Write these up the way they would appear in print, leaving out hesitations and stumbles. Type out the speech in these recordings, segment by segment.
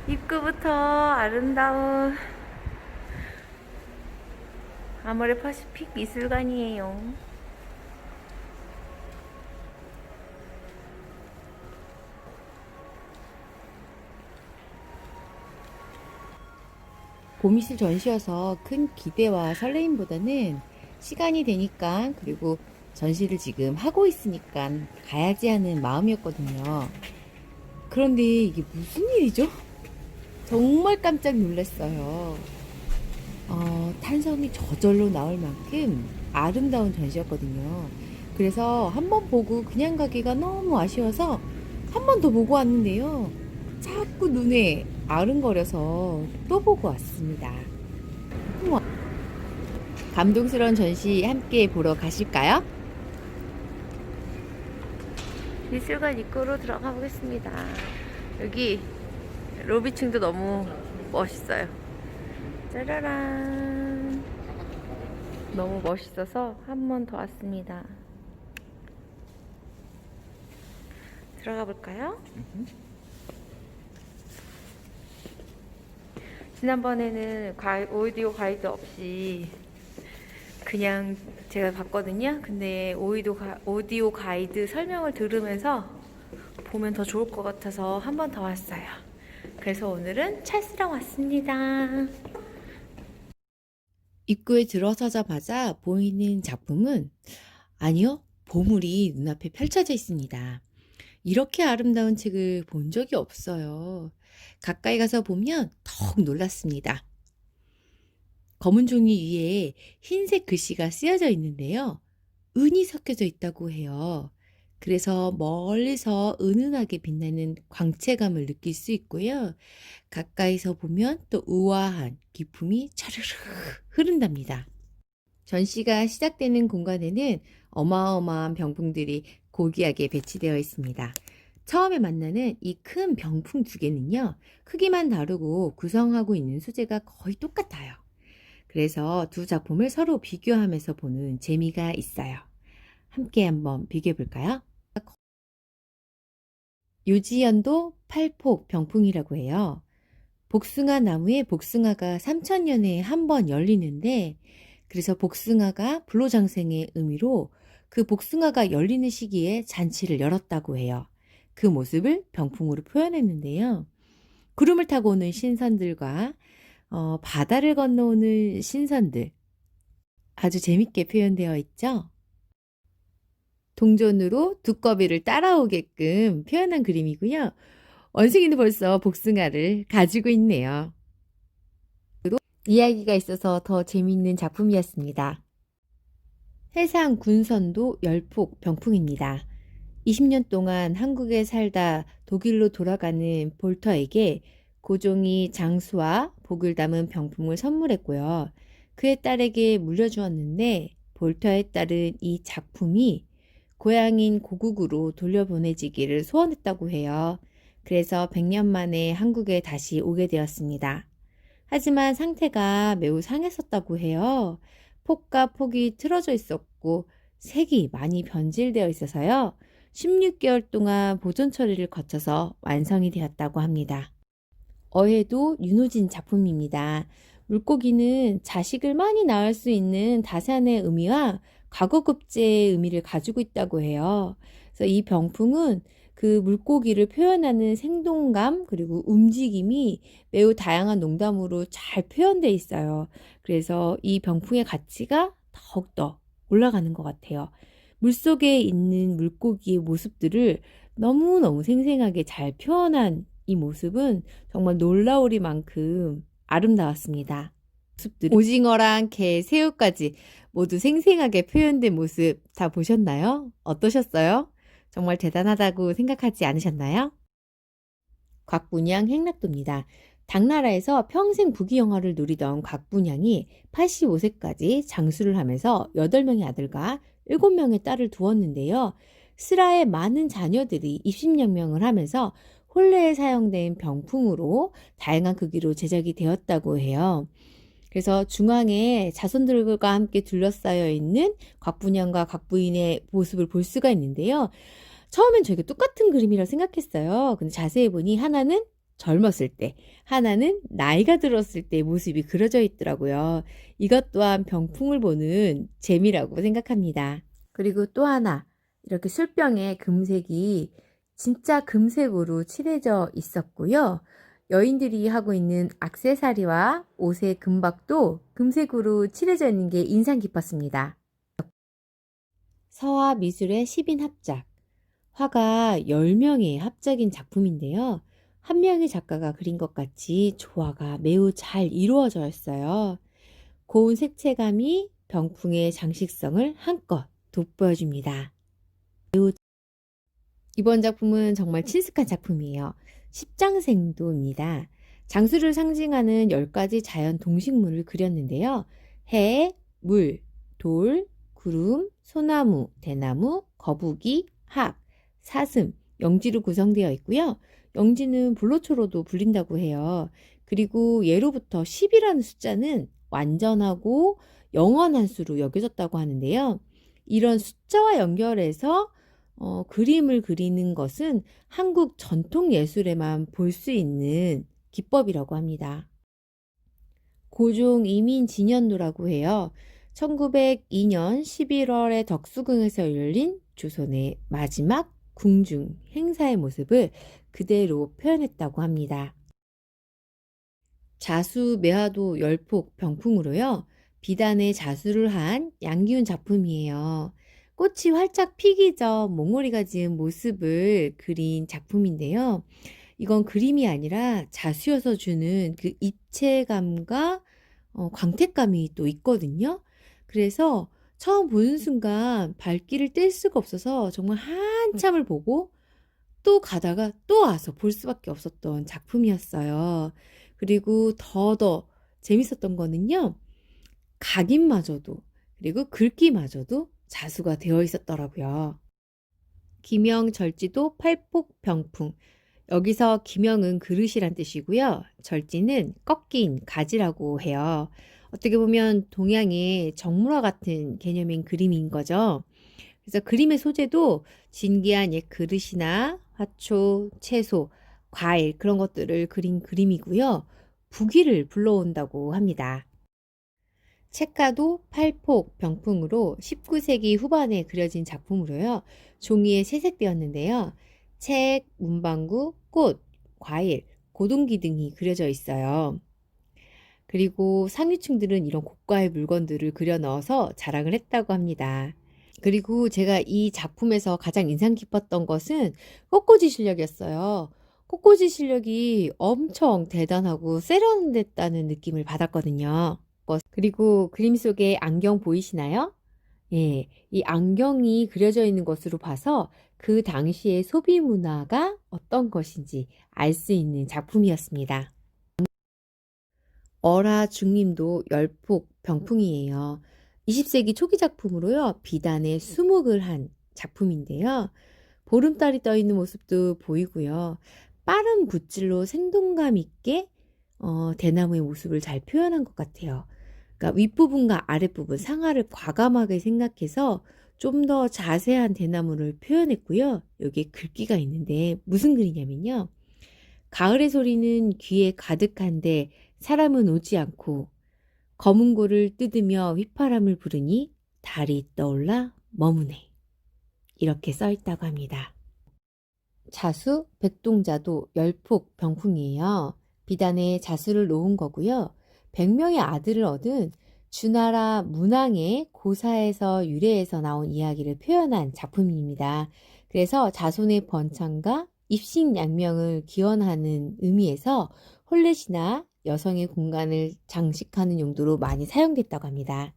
입구부터 아름다운 아모레 퍼시픽 미술관이에요. 봄이슬 전시여서 큰 기대와 설레임보다는 시간이 되니까, 그리고 전시를 지금 하고 있으니까 가야지 하는 마음이었거든요. 그런데 이게 무슨 일이죠? 정말 깜짝 놀랐어요. 탄성이 저절로 나올 만큼 아름다운 전시였거든요. 그래서 한 번 보고 그냥 가기가 너무 아쉬워서 한 번 더 보고 왔는데요. 자꾸 눈에 아른거려서 또 보고 왔습니다. 우와. 감동스러운 전시 함께 보러 가실까요? 미술관 입구로 들어가 보겠습니다. 여기 로비층도 너무 멋있어요. 짜라란. 너무 멋있어서 한 번 더 왔습니다. 들어가 볼까요? 지난번에는 오디오 가이드 없이 그냥 제가 봤거든요. 근데 오디오 가이드 설명을 들으면서 보면 더 좋을 것 같아서 한 번 더 왔어요. 그래서 오늘은 찰스랑 왔습니다. 입구에 들어서자마자 보이는 작품은, 아니요, 보물이 눈앞에 펼쳐져 있습니다. 이렇게 아름다운 책을 본 적이 없어요. 가까이 가서 보면 더욱 놀랐습니다. 검은 종이 위에 흰색 글씨가 쓰여져 있는데요. 은이 섞여져 있다고 해요. 그래서 멀리서 은은하게 빛나는 광채감을 느낄 수 있고요. 가까이서 보면 또 우아한 기품이 차르르 흐른답니다. 전시가 시작되는 공간에는 어마어마한 병풍들이 고귀하게 배치되어 있습니다. 처음에 만나는 이 큰 병풍 두 개는요, 크기만 다르고 구성하고 있는 소재가 거의 똑같아요. 그래서 두 작품을 서로 비교하면서 보는 재미가 있어요. 함께 한번 비교해 볼까요? 요지연도 팔폭 병풍이라고 해요. 복숭아 나무에 복숭아가 3000년에 한 번 열리는데, 그래서 복숭아가 불로장생의 의미로 그 복숭아가 열리는 시기에 잔치를 열었다고 해요. 그 모습을 병풍으로 표현했는데요. 구름을 타고 오는 신선들과 바다를 건너오는 신선들, 아주 재밌게 표현되어 있죠. 동전으로 두꺼비를 따라오게끔 표현한 그림이고요. 원숭이는 벌써 복숭아를 가지고 있네요. 이야기가 있어서 더 재미있는 작품이었습니다. 해상 군선도 열폭 병풍입니다. 20년 동안 한국에 살다 독일로 돌아가는 볼터에게 고종이 장수와 복을 담은 병풍을 선물했고요. 그의 딸에게 물려주었는데, 볼터의 딸은 이 작품이 고향인 고국으로 돌려보내지기를 소원했다고 해요. 그래서 100년 만에 한국에 다시 오게 되었습니다. 하지만 상태가 매우 상했었다고 해요. 폭과 폭이 틀어져 있었고 색이 많이 변질되어 있어서요. 16개월 동안 보존 처리를 거쳐서 완성이 되었다고 합니다. 어해도 윤호진 작품입니다. 물고기는 자식을 많이 낳을 수 있는 다산의 의미와 과거급제의 의미를 가지고 있다고 해요. 그래서 이 병풍은 그 물고기를 표현하는 생동감 그리고 움직임이 매우 다양한 농담으로 잘 표현되어 있어요. 그래서 이 병풍의 가치가 더욱더 올라가는 것 같아요. 물속에 있는 물고기의 모습들을 너무너무 생생하게 잘 표현한 이 모습은 정말 놀라우리만큼 아름다웠습니다. 모습들이 오징어랑 게, 새우까지 모두 생생하게 표현된 모습 다 보셨나요? 어떠셨어요? 정말 대단하다고 생각하지 않으셨나요? 곽분양 행락도입니다. 당나라에서 평생 부귀영화를 누리던 곽분양이 85세까지 장수를 하면서 8명의 아들과 7명의 딸을 두었는데요. 스라의 많은 자녀들이 입신양명을 하면서 혼례에 사용된 병풍으로 다양한 크기로 제작이 되었다고 해요. 그래서 중앙에 자손들과 함께 둘러싸여 있는 곽분양과 곽부인의 모습을 볼 수가 있는데요. 처음엔 저희가 똑같은 그림이라 생각했어요. 근데 자세히 보니 하나는 젊었을 때, 하나는 나이가 들었을 때의 모습이 그려져 있더라고요. 이것 또한 병풍을 보는 재미라고 생각합니다. 그리고 또 하나, 이렇게 술병에 금색이 진짜 금색으로 칠해져 있었고요. 여인들이 하고 있는 액세서리와 옷의 금박도 금색으로 칠해져 있는 게 인상 깊었습니다. 서화 미술의 10인 합작. 화가 10명의 합작인 작품인데요. 한 명의 작가가 그린 것 같이 조화가 매우 잘 이루어져 있어요. 고운 색채감이 병풍의 장식성을 한껏 돋보여줍니다. 이번 작품은 정말 친숙한 작품이에요. 십장생도입니다. 장수를 상징하는 10가지 자연 동식물을 그렸는데요. 해, 물, 돌, 구름, 소나무, 대나무, 거북이, 학, 사슴, 영지로 구성되어 있고요. 영지는 불로초로도 불린다고 해요. 그리고 예로부터 10이라는 숫자는 완전하고 영원한 수로 여겨졌다고 하는데요. 이런 숫자와 연결해서 그림을 그리는 것은 한국 전통 예술에만 볼 수 있는 기법이라고 합니다. 고종 이민 진연도라고 해요. 1902년 11월에 덕수궁에서 열린 조선의 마지막 궁중 행사의 모습을 그대로 표현했다고 합니다. 자수 매화도 열폭 병풍으로요. 비단의 자수를 한 양기훈 작품이에요. 꽃이 활짝 피기 전 몽우리가 지은 모습을 그린 작품인데요. 이건 그림이 아니라 자수여서 주는 그 입체감과 광택감이 또 있거든요. 그래서 처음 보는 순간 발길을 뗄 수가 없어서 정말 한참을 보고 또 가다가 또 와서 볼 수밖에 없었던 작품이었어요. 그리고 더 재밌었던 거는요. 각인마저도 그리고 글귀마저도 자수가 되어 있었더라고요. 기명 절지도 팔폭 병풍. 여기서 기명은 그릇이란 뜻이고요. 절지는 꺾인 가지라고 해요. 어떻게 보면 동양의 정물화 같은 개념인 그림인 거죠. 그래서 그림의 소재도 진기한 옛 그릇이나 화초, 채소, 과일 그런 것들을 그린 그림이고요. 부귀를 불러온다고 합니다. 책가도 팔폭 병풍으로 19세기 후반에 그려진 작품으로요. 종이에 채색되었는데요. 책, 문방구, 꽃, 과일, 고동기 등이 그려져 있어요. 그리고 상류층들은 이런 고가의 물건들을 그려 넣어서 자랑을 했다고 합니다. 그리고 제가 이 작품에서 가장 인상 깊었던 것은 꽃꽂이 실력이었어요. 꽃꽂이 실력이 엄청 대단하고 세련됐다는 느낌을 받았거든요. 그리고 그림 속에 안경 보이시나요? 예, 이 안경이 그려져 있는 것으로 봐서 그 당시의 소비 문화가 어떤 것인지 알 수 있는 작품이었습니다. 어라 중림도 열폭 병풍이에요. 20세기 초기 작품으로요. 비단에 수묵을 한 작품인데요. 보름달이 떠 있는 모습도 보이고요. 빠른 붓질로 생동감 있게 대나무의 모습을 잘 표현한 것 같아요. 그러니까 윗부분과 아랫부분 상하를 과감하게 생각해서 좀 더 자세한 대나무를 표현했고요. 여기에 글귀가 있는데 무슨 글이냐면요. 가을의 소리는 귀에 가득한데 사람은 오지 않고 검은고를 뜯으며 휘파람을 부르니 달이 떠올라 머무네. 이렇게 써 있다고 합니다. 자수 백동자도 열폭 병풍이에요. 비단에 자수를 놓은 거고요. 100명의 아들을 얻은 주나라 문왕의 고사에서 유래해서 나온 이야기를 표현한 작품입니다. 그래서 자손의 번창과 입신양명을 기원하는 의미에서 홀렛이나 여성의 공간을 장식하는 용도로 많이 사용됐다고 합니다.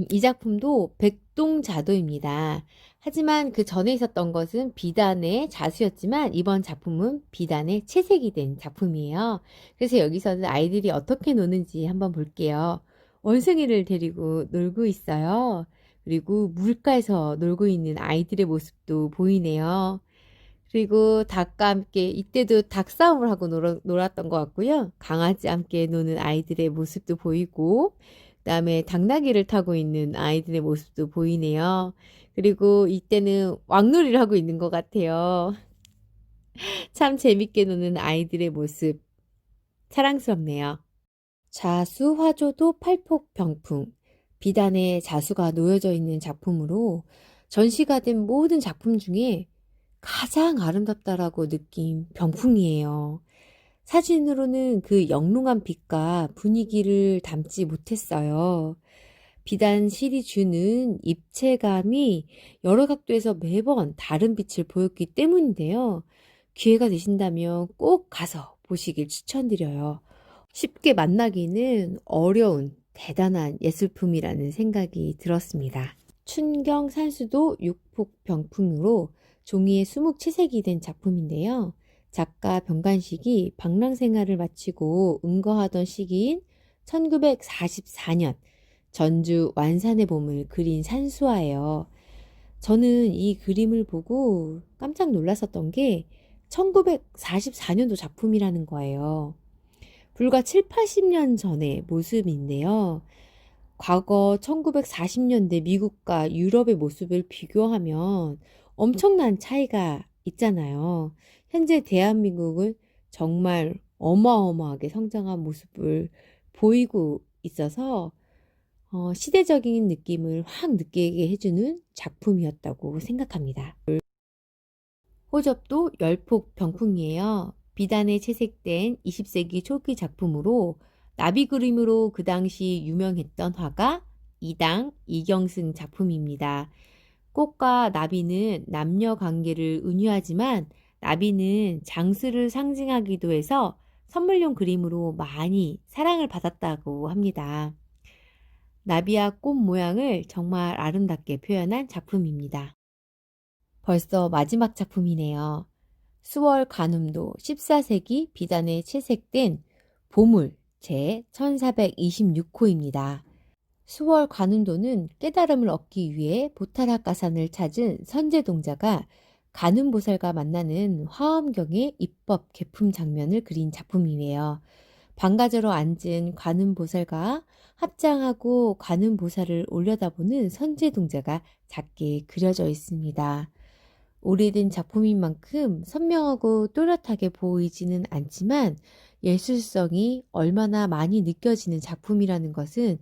이 작품도 백동자도입니다. 하지만 그 전에 있었던 것은 비단의 자수였지만 이번 작품은 비단의 채색이 된 작품이에요. 그래서 여기서는 아이들이 어떻게 노는지 한번 볼게요. 원숭이를 데리고 놀고 있어요. 그리고 물가에서 놀고 있는 아이들의 모습도 보이네요. 그리고 닭과 함께 이때도 닭싸움을 하고 놀았던 것 같고요. 강아지와 함께 노는 아이들의 모습도 보이고 그다음에 당나귀를 타고 있는 아이들의 모습도 보이네요. 그리고 이때는 왕놀이를 하고 있는 것 같아요. 참 재밌게 노는 아이들의 모습 사랑스럽네요. 자수화조도 팔폭병풍. 비단에 자수가 놓여져 있는 작품으로 전시가 된 모든 작품 중에 가장 아름답다라고 느낀 병풍이에요. 사진으로는 그 영롱한 빛과 분위기를 담지 못했어요. 비단 실이 주는 입체감이 여러 각도에서 매번 다른 빛을 보였기 때문인데요. 기회가 되신다면 꼭 가서 보시길 추천드려요. 쉽게 만나기는 어려운 대단한 예술품이라는 생각이 들었습니다. 춘경 산수도 육폭 병풍으로 종이에 수묵 채색이 된 작품인데요. 작가 병간식이 방랑 생활을 마치고 은거하던 시기인 1944년 전주 완산의 봄을 그린 산수화예요. 저는 이 그림을 보고 깜짝 놀랐었던 게 1944년도 작품이라는 거예요. 불과 7, 80년 전의 모습인데요. 과거 1940년대 미국과 유럽의 모습을 비교하면 엄청난 차이가 있잖아요. 현재 대한민국은 정말 어마어마하게 성장한 모습을 보이고 있어서 시대적인 느낌을 확 느끼게 해주는 작품이었다고 생각합니다. 호접도 열폭 병풍이에요. 비단에 채색된 20세기 초기 작품으로 나비 그림으로 그 당시 유명했던 화가 이당 이경승 작품입니다. 꽃과 나비는 남녀 관계를 은유하지만 나비는 장수를 상징하기도 해서 선물용 그림으로 많이 사랑을 받았다고 합니다. 나비와 꽃 모양을 정말 아름답게 표현한 작품입니다. 벌써 마지막 작품이네요. 수월 관음도 14세기 비단에 채색된 보물 제 1426호입니다. 수월 관음도는 깨달음을 얻기 위해 보타락가산을 찾은 선제동자가 관음보살과 만나는 화엄경의 입법 개품 장면을 그린 작품이에요. 방가저로 앉은 관음보살과 합장하고 관음보살을 올려다보는 선제동자가 작게 그려져 있습니다. 오래된 작품인 만큼 선명하고 또렷하게 보이지는 않지만 예술성이 얼마나 많이 느껴지는 작품이라는 것은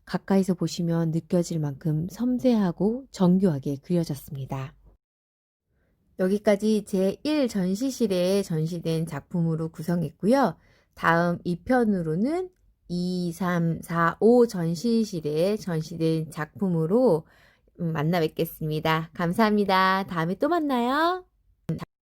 가까이서 보시면 느껴질 만큼 섬세하고 정교하게 그려졌습니다. 여기까지 제1 전시실에 전시된 작품으로 구성했고요. 다음 2편으로는 2, 3, 4, 5 전시실에 전시된 작품으로 만나 뵙겠습니다. 감사합니다. 다음에 또 만나요.